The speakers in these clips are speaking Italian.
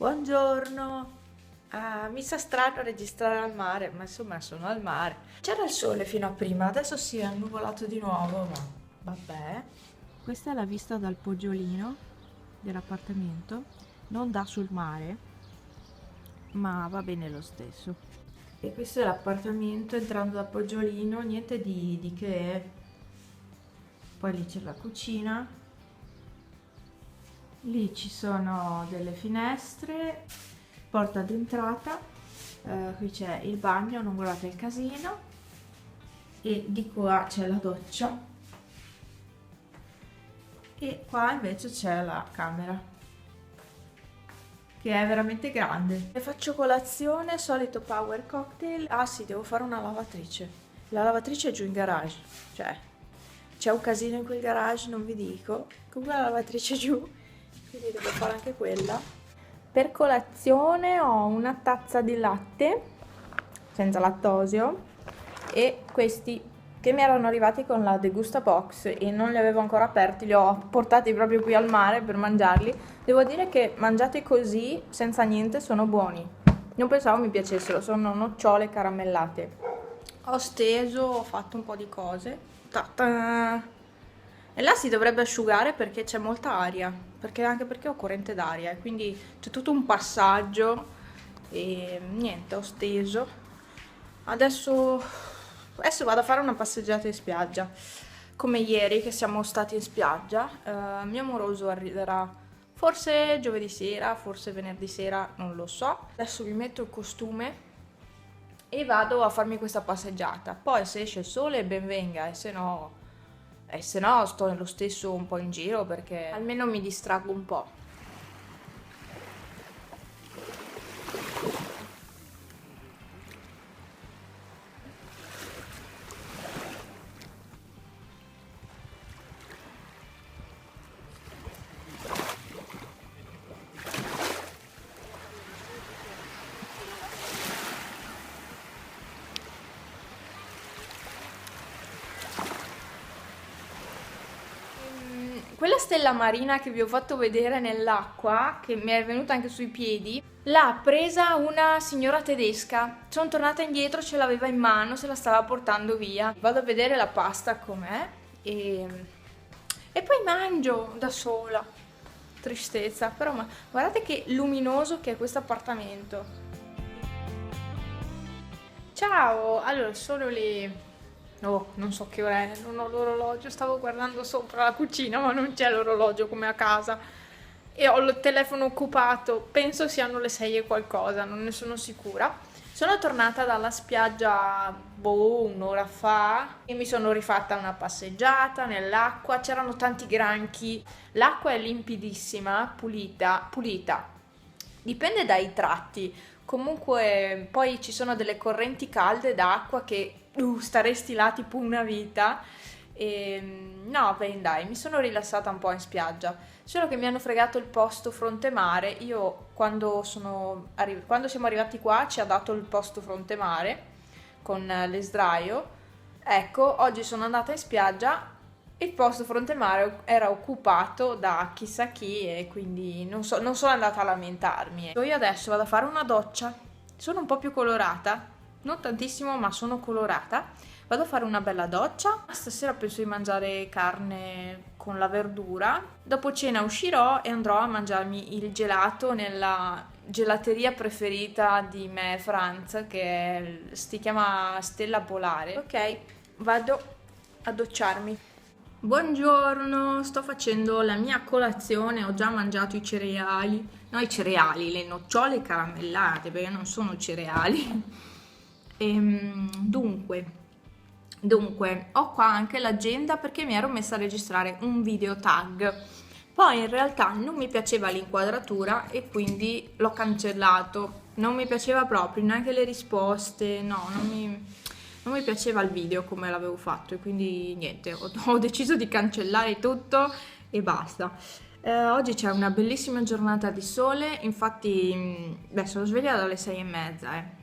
Buongiorno. Mi sa strano registrare al mare, ma insomma sono al mare. C'era il sole fino a prima, adesso si è annuvolato di nuovo, ma vabbè. Questa è la vista dal poggiolino dell'appartamento. Non dà sul mare, ma va bene lo stesso. E questo è l'appartamento entrando dal poggiolino, niente di che. Poi lì c'è la cucina. Lì ci sono delle finestre, porta d'entrata, qui c'è il bagno, non guardate il casino, e di qua c'è la doccia e qua invece c'è la camera che è veramente grande. E faccio colazione, solito power cocktail. Ah sì, devo fare una lavatrice. La lavatrice è giù in garage, cioè c'è un casino in quel garage, non vi dico. Comunque la lavatrice è giù, quindi devo fare anche quella. Per colazione ho una tazza di latte senza lattosio e questi che mi erano arrivati con la degusta box e non li avevo ancora aperti, li ho portati proprio qui al mare per mangiarli. Devo dire che mangiati così senza niente sono buoni, non pensavo mi piacessero, sono nocciole caramellate. Ho steso, ho fatto un po' di cose. Ta-ta. E là si dovrebbe asciugare perché c'è molta aria, anche perché ho corrente d'aria e quindi c'è tutto un passaggio e niente, ho steso. Adesso vado a fare una passeggiata in spiaggia, come ieri che siamo stati in spiaggia. Mio amoroso arriverà forse giovedì sera, forse venerdì sera, non lo so. Adesso mi metto il costume e vado a farmi questa passeggiata. Poi se esce il sole ben venga e se no sto lo stesso un po' in giro perché almeno mi distraggo un po'. Quella stella marina che vi ho fatto vedere nell'acqua, che mi è venuta anche sui piedi, l'ha presa una signora tedesca. Sono tornata indietro, ce l'aveva in mano, se la stava portando via. Vado a vedere la pasta com'è e poi mangio da sola. Tristezza, però guardate che luminoso che è questo appartamento. Ciao, allora sono le... Oh, non so che ora è, non ho l'orologio, stavo guardando sopra la cucina, ma non c'è l'orologio come a casa. E ho il telefono occupato, penso siano le 6 e qualcosa, non ne sono sicura. Sono tornata dalla spiaggia, un'ora fa, e mi sono rifatta una passeggiata nell'acqua, c'erano tanti granchi, l'acqua è limpidissima, pulita. Dipende dai tratti, comunque poi ci sono delle correnti calde d'acqua che staresti là tipo una vita. No, beh, dai, mi sono rilassata un po' in spiaggia, solo che mi hanno fregato il posto fronte mare. Io quando siamo arrivati qua ci ha dato il posto fronte mare con l'esdraio. Ecco, oggi sono andata in spiaggia, il posto fronte mare era occupato da chissà chi e quindi non sono andata a lamentarmi. Io adesso vado a fare una doccia, sono un po' più colorata, non tantissimo ma sono colorata. Vado a fare una bella doccia, stasera penso di mangiare carne con la verdura. Dopo cena uscirò e andrò a mangiarmi il gelato nella gelateria preferita di me e Franz, che si chiama Stella Polare. Ok, vado a docciarmi. Buongiorno, sto facendo la mia colazione, ho già mangiato i cereali, no i cereali, le nocciole caramellate perché non sono cereali. Dunque, ho qua anche l'agenda perché mi ero messa a registrare un video tag. Poi in realtà non mi piaceva l'inquadratura e quindi l'ho cancellato. Non mi piaceva proprio, neanche le risposte, no, non mi piaceva il video come l'avevo fatto e quindi niente, ho deciso di cancellare tutto e basta. Oggi c'è una bellissima giornata di sole, infatti sono svegliata alle 6:30.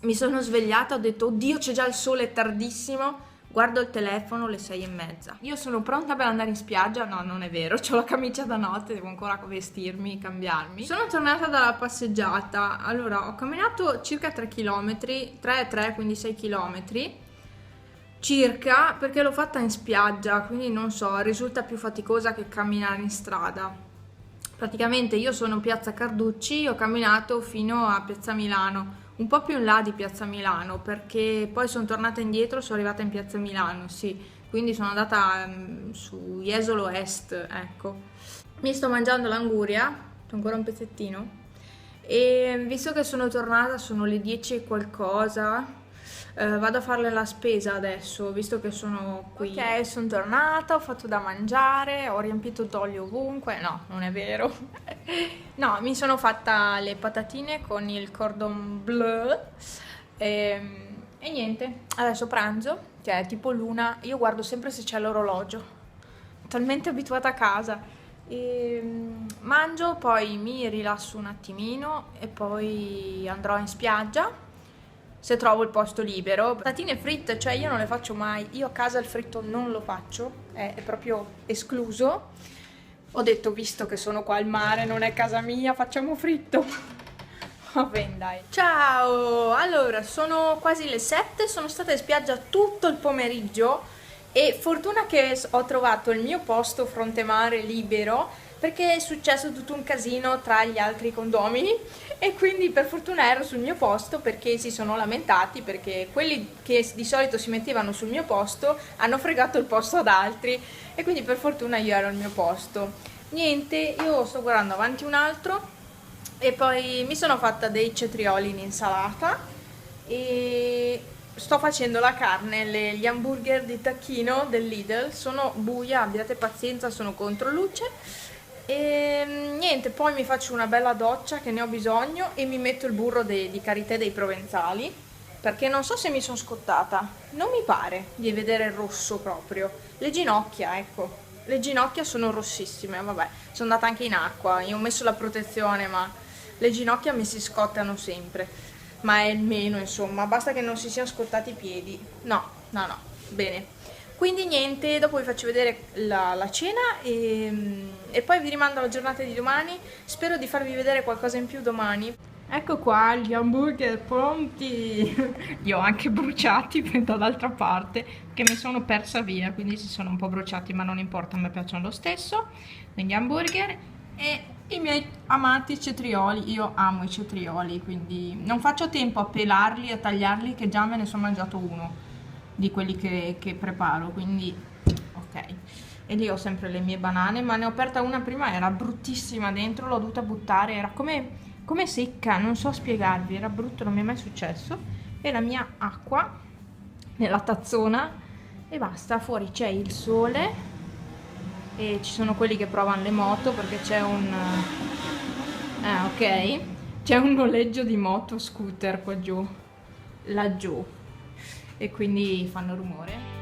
Mi sono svegliata, ho detto oddio c'è già il sole, è tardissimo, guardo il telefono alle 6:30. Io sono pronta per andare in spiaggia? No, non è vero, ho la camicia da notte, devo ancora vestirmi, cambiarmi. Sono tornata dalla passeggiata, allora ho camminato circa 3 km, 3 e 3, quindi 6 km circa, perché l'ho fatta in spiaggia, quindi non so, risulta più faticosa che camminare in strada. Praticamente io sono in piazza Carducci, ho camminato fino a piazza Milano, un po' più in là di piazza Milano, perché poi sono tornata indietro, sono arrivata in piazza Milano, sì, quindi sono andata su Jesolo Est, ecco. Mi sto mangiando l'anguria, c'è ancora un pezzettino, e visto che sono tornata, sono le 10 e qualcosa, vado a farle la spesa adesso, visto che sono qui. Ok, sono tornata, ho fatto da mangiare, ho riempito d'olio ovunque. No, non è vero. No, mi sono fatta le patatine con il cordon bleu e niente, adesso pranzo, che è tipo l'una. Io guardo sempre se c'è l'orologio, talmente abituata a casa. Mangio, poi mi rilasso un attimino e poi andrò in spiaggia se trovo il posto libero. Patatine fritte, cioè io non le faccio mai, io a casa il fritto non lo faccio, è proprio escluso. Ho detto, visto che sono qua al mare, non è casa mia, facciamo fritto. Va bene, dai. Ciao! Allora, sono quasi le 7, sono stata in spiaggia tutto il pomeriggio e fortuna che ho trovato il mio posto fronte mare libero, perché è successo tutto un casino tra gli altri condomini e quindi per fortuna ero sul mio posto, perché si sono lamentati perché quelli che di solito si mettevano sul mio posto hanno fregato il posto ad altri e quindi per fortuna io ero al mio posto. Niente, io sto guardando avanti un altro e poi mi sono fatta dei cetrioli in insalata e sto facendo la carne, gli hamburger di tacchino del Lidl. Sono buia, abbiate pazienza, sono contro luce. E niente, poi mi faccio una bella doccia che ne ho bisogno e mi metto il burro di karité dei provenzali, perché non so se mi sono scottata, non mi pare di vedere il rosso proprio. Le ginocchia, ecco, le ginocchia sono rossissime, vabbè, sono andata anche in acqua, io ho messo la protezione, ma le ginocchia mi si scottano sempre, ma è il meno, insomma, basta che non si siano scottati i piedi. No, no, no, bene. Quindi niente, dopo vi faccio vedere la cena e poi vi rimando alla giornata di domani. Spero di farvi vedere qualcosa in più domani. Ecco qua gli hamburger pronti. Li ho anche bruciati dall'altra parte, che mi sono persa via, quindi si sono un po' bruciati, ma non importa, a me piacciono lo stesso. Gli hamburger e i miei amati cetrioli. Io amo i cetrioli, quindi non faccio tempo a pelarli, a tagliarli, che già me ne sono mangiato uno di quelli che preparo, quindi ok. E lì ho sempre le mie banane, ma ne ho aperta una prima, era bruttissima dentro, l'ho dovuta buttare, era come secca, non so spiegarvi, era brutto, non mi è mai successo. E la mia acqua nella tazzona e basta. Fuori c'è il sole e ci sono quelli che provano le moto, perché c'è ok, c'è un noleggio di moto scooter qua giù, laggiù, e quindi fanno rumore.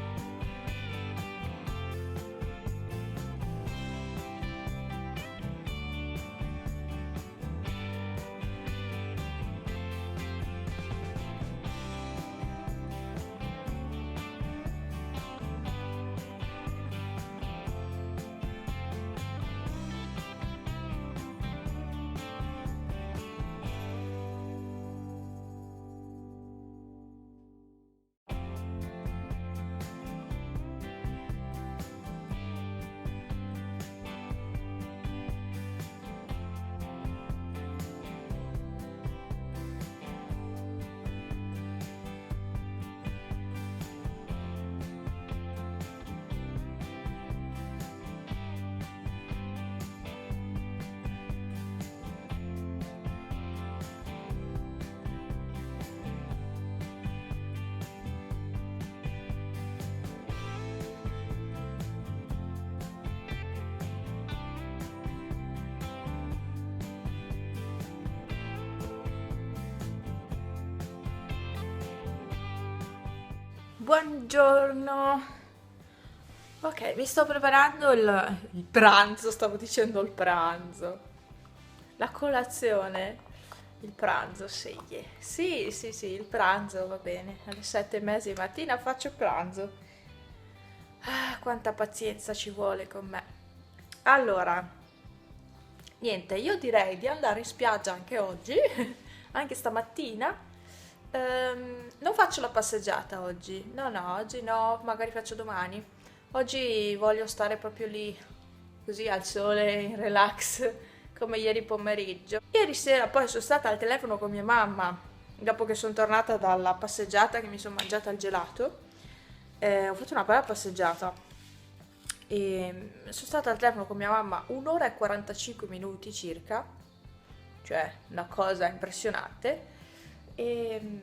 Buongiorno. Ok, mi sto preparando il pranzo, stavo dicendo il pranzo. La colazione. Il pranzo, sì. Sì, il pranzo va bene. Alle 7:30 di mattina faccio pranzo. Quanta pazienza ci vuole con me. Allora, niente, io direi di andare in spiaggia anche oggi, anche stamattina. Non faccio la passeggiata oggi. No, no, oggi no, magari faccio domani. Oggi voglio stare proprio lì, così al sole, in relax, come ieri pomeriggio. Ieri sera poi sono stata al telefono con mia mamma, dopo che sono tornata dalla passeggiata che mi sono mangiata il gelato. Ho fatto una bella passeggiata e sono stata al telefono con mia mamma 1 ora e 45 minuti circa, cioè una cosa impressionante. E,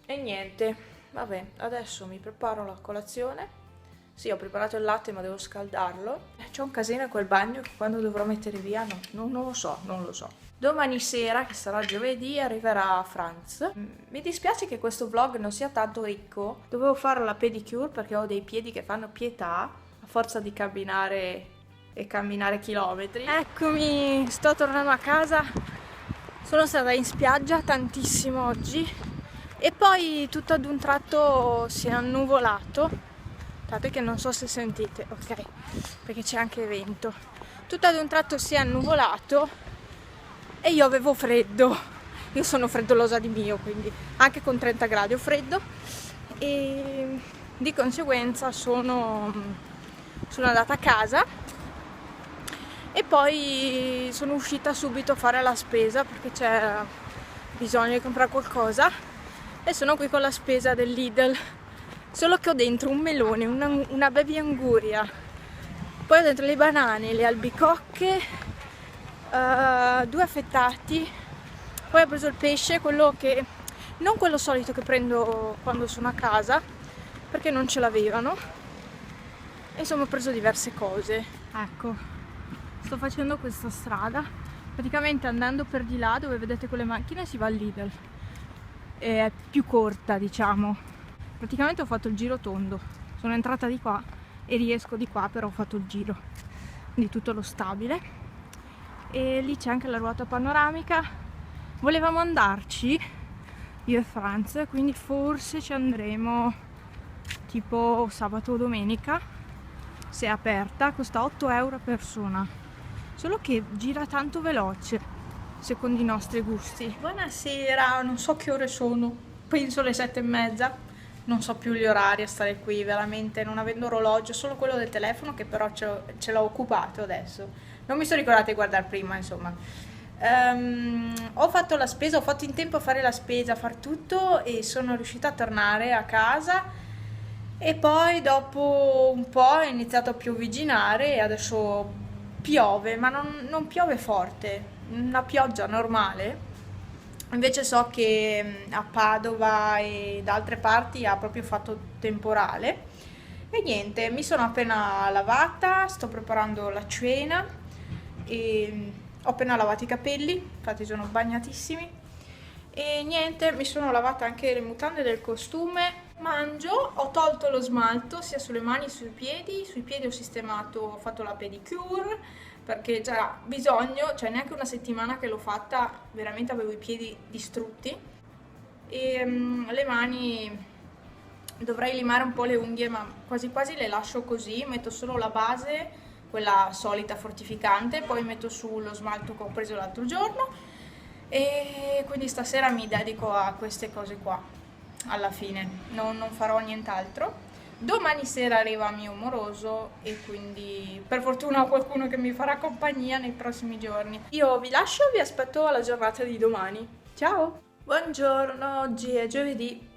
e niente, vabbè, adesso mi preparo la colazione. Sì, ho preparato il latte ma devo scaldarlo. C'è un casino in quel bagno che quando dovrò mettere via non lo so, non lo so. Domani sera, che sarà giovedì, arriverà Franz. Mi dispiace che questo vlog non sia tanto ricco. Dovevo fare la pedicure perché ho dei piedi che fanno pietà a forza di camminare e camminare chilometri. Eccomi, sto tornando a casa. Sono stata in spiaggia tantissimo oggi e poi tutto ad un tratto si è annuvolato. Aspettate che non so se sentite, ok, perché c'è anche vento. Tutto ad un tratto si è annuvolato e io avevo freddo. Io sono freddolosa di mio, quindi anche con 30 gradi ho freddo e di conseguenza sono andata a casa e poi sono uscita subito a fare la spesa perché c'era bisogno di comprare qualcosa e sono qui con la spesa del Lidl, solo che ho dentro un melone, una baby anguria, poi ho dentro le banane, le albicocche, 2 affettati, poi ho preso il pesce, quello che non quello solito che prendo quando sono a casa perché non ce l'avevano, e insomma ho preso diverse cose. Ecco, sto facendo questa strada, praticamente andando per di là dove vedete quelle macchine si va al Lidl, è più corta, diciamo. Praticamente ho fatto il giro tondo, sono entrata di qua e riesco di qua, però ho fatto il giro di tutto lo stabile. E lì c'è anche la ruota panoramica. Volevamo andarci io e Franz, quindi forse ci andremo tipo sabato o domenica, se è aperta. Costa 8 euro a persona, solo che gira tanto veloce secondo i nostri gusti. Buonasera, non so che ore sono, penso le 7:30, non so più gli orari a stare qui, veramente non avendo orologio, solo quello del telefono che però ce l'ho occupato adesso. Non mi sono ricordata di guardare prima, insomma. Ho fatto la spesa, ho fatto in tempo a fare la spesa, a far tutto e sono riuscita a tornare a casa e poi dopo un po' è iniziato a piovigginare e adesso piove, ma non piove forte, una pioggia normale. Invece so che a Padova e da altre parti ha proprio fatto temporale. E niente, mi sono appena lavata, sto preparando la cena e ho appena lavato i capelli, infatti sono bagnatissimi. E niente, mi sono lavata anche le mutande del costume. Mangio, ho tolto lo smalto sia sulle mani che sui piedi ho sistemato, ho fatto la pedicure perché c'era bisogno, cioè neanche una settimana che l'ho fatta, veramente avevo i piedi distrutti. E le mani dovrei limare un po' le unghie, ma quasi quasi le lascio così, metto solo la base, quella solita fortificante, poi metto su lo smalto che ho preso l'altro giorno e quindi stasera mi dedico a queste cose qua, alla fine, non farò nient'altro. Domani sera arriva mio moroso e quindi per fortuna ho qualcuno che mi farà compagnia nei prossimi giorni. Io vi lascio, vi aspetto alla giornata di domani. Ciao! Buongiorno, oggi è giovedì.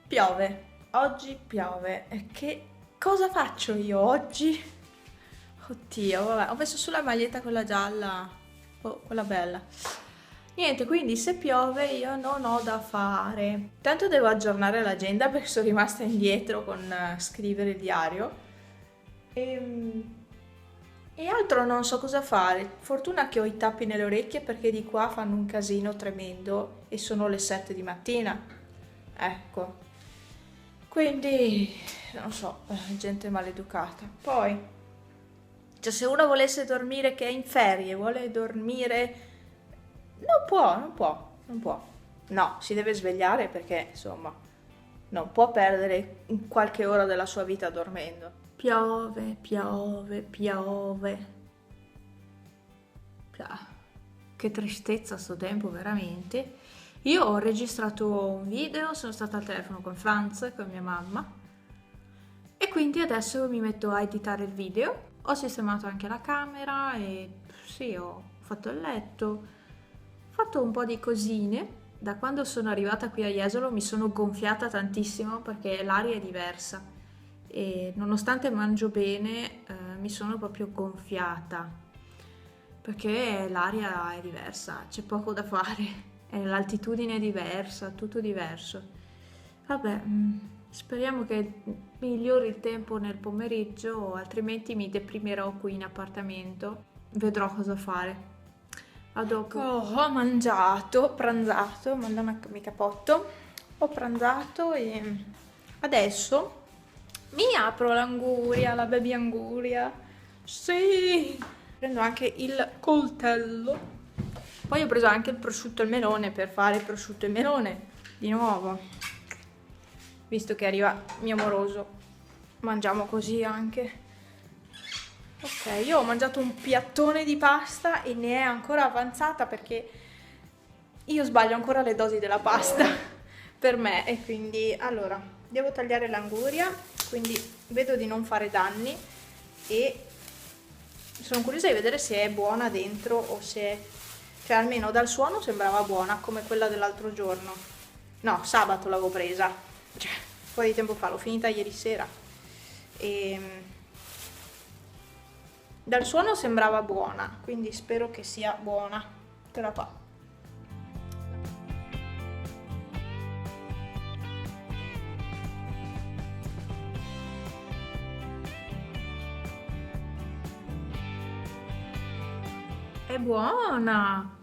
Piove, oggi piove. E che cosa faccio io oggi? Oddio, vabbè, ho messo sulla maglietta quella gialla, quella bella. Niente, quindi se piove io non ho da fare. Tanto devo aggiornare l'agenda perché sono rimasta indietro con scrivere il diario. E altro non so cosa fare. Fortuna che ho i tappi nelle orecchie perché di qua fanno un casino tremendo e sono le 7 di mattina. Ecco. Quindi, non so, gente maleducata. Poi, cioè se uno volesse dormire che è in ferie, vuole dormire... Non può. No, si deve svegliare perché, insomma, non può perdere qualche ora della sua vita dormendo. Piove, piove, piove. Che tristezza sto tempo, veramente. Io ho registrato un video, sono stata al telefono con Franz, con mia mamma, e quindi adesso mi metto a editare il video. Ho sistemato anche la camera e sì, ho fatto il letto, ho fatto un po' di cosine. Da quando sono arrivata qui a Jesolo mi sono gonfiata tantissimo perché l'aria è diversa e nonostante mangio bene mi sono proprio gonfiata perché l'aria è diversa, c'è poco da fare, l'altitudine è diversa, tutto diverso. Vabbè, speriamo che migliori il tempo nel pomeriggio, altrimenti mi deprimerò qui in appartamento. Vedrò cosa fare. A dopo. Ho mangiato, pranzato, mandami capotto. Ho pranzato e adesso mi apro l'anguria, la baby anguria. Sì! Prendo anche il coltello. Poi ho preso anche il prosciutto e il melone per fare il prosciutto e il melone di nuovo. Visto che arriva mio moroso, mangiamo così anche. Ok, io ho mangiato un piattone di pasta e ne è ancora avanzata perché io sbaglio ancora le dosi della pasta per me e quindi allora devo tagliare l'anguria, quindi vedo di non fare danni e sono curiosa di vedere se è buona dentro o se, cioè almeno dal suono sembrava buona come quella dell'altro giorno. No, sabato l'avevo presa, cioè un po' di tempo fa, l'ho finita ieri sera e dal suono sembrava buona, quindi spero che sia buona. Te la fa. È buona!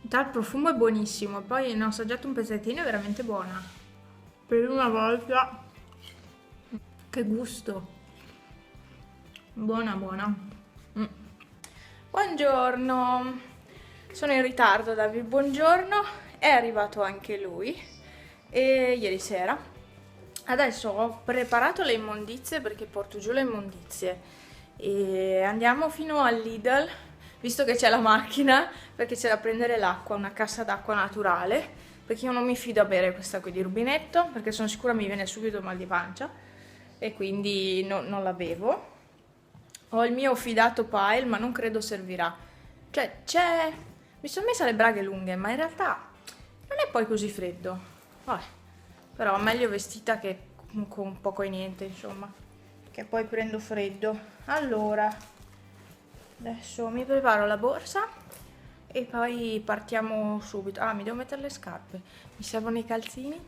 Già il profumo è buonissimo, poi ne ho assaggiato un pezzettino, è veramente buona. Per una volta. Che gusto! Buona, buona. Buongiorno, sono in ritardo David, buongiorno, è arrivato anche lui e ieri sera. Adesso ho preparato le immondizie perché porto giù le immondizie e andiamo fino al Lidl, visto che c'è la macchina, perché c'è da prendere l'acqua, una cassa d'acqua naturale, perché io non mi fido a bere questa qui di rubinetto, perché sono sicura mi viene subito mal di pancia e quindi non la bevo. Ho il mio fidato pile, ma non credo servirà. Cioè, mi sono messa le braghe lunghe, ma in realtà non è poi così freddo. Vabbè, però meglio vestita che con poco e niente, insomma. Che poi prendo freddo. Allora, adesso mi preparo la borsa e poi partiamo subito. Ah, mi devo mettere le scarpe. Mi servono i calzini?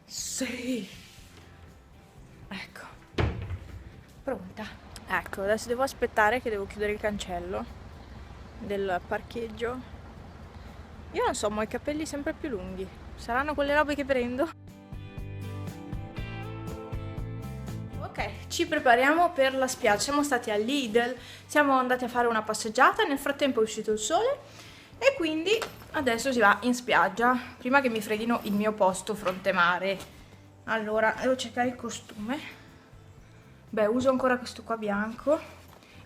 Sì! Ecco. Pronta. Ecco, adesso devo aspettare che devo chiudere il cancello del parcheggio. Io non so, ma ho i capelli sempre più lunghi. Saranno quelle robe che prendo? Ok, ci prepariamo per la spiaggia. Siamo stati a Lidl, siamo andati a fare una passeggiata, nel frattempo è uscito il sole e quindi adesso si va in spiaggia, prima che mi freghino il mio posto fronte mare. Allora, devo cercare il costume. Beh, uso ancora questo qua bianco.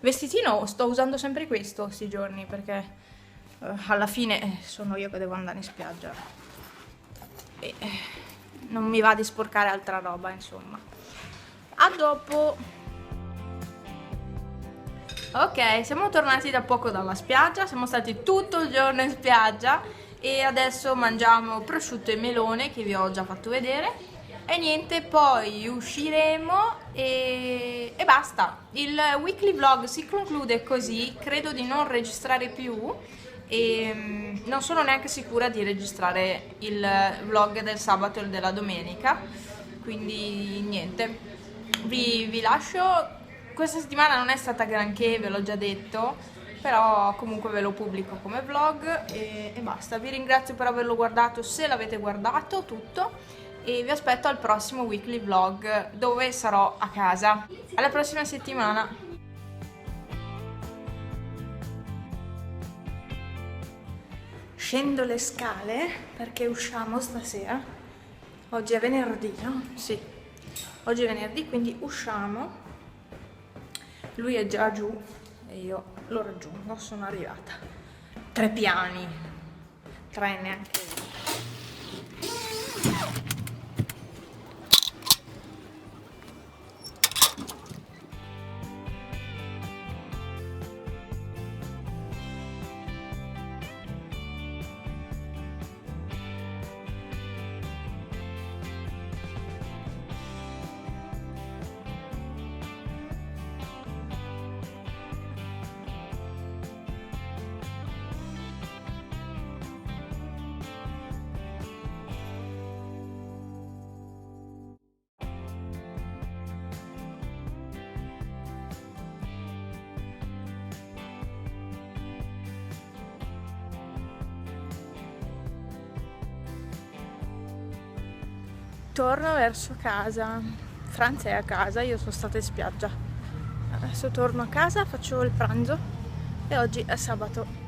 Vestitino sto usando sempre questo questi giorni perché alla fine sono io che devo andare in spiaggia e non mi va di sporcare altra roba, insomma. A dopo. Ok, siamo tornati da poco dalla spiaggia, siamo stati tutto il giorno in spiaggia e adesso mangiamo prosciutto e melone che vi ho già fatto vedere. E niente, poi usciremo e basta. Il weekly vlog si conclude così, credo di non registrare più e non sono neanche sicura di registrare il vlog del sabato e della domenica, quindi niente, vi lascio. Questa settimana non è stata granché, ve l'ho già detto, però comunque ve lo pubblico come vlog e basta. Vi ringrazio per averlo guardato, se l'avete guardato tutto, e vi aspetto al prossimo weekly vlog dove sarò a casa. Alla prossima settimana. Scendo le scale perché usciamo stasera Oggi è venerdì, no? Sì, oggi è venerdì, quindi usciamo. Lui è già giù e io lo raggiungo, sono arrivata. 3 piani, 3 neanche io. Torno verso casa. Franz è a casa, io sono stata in spiaggia. Adesso torno a casa, faccio il pranzo e oggi è sabato.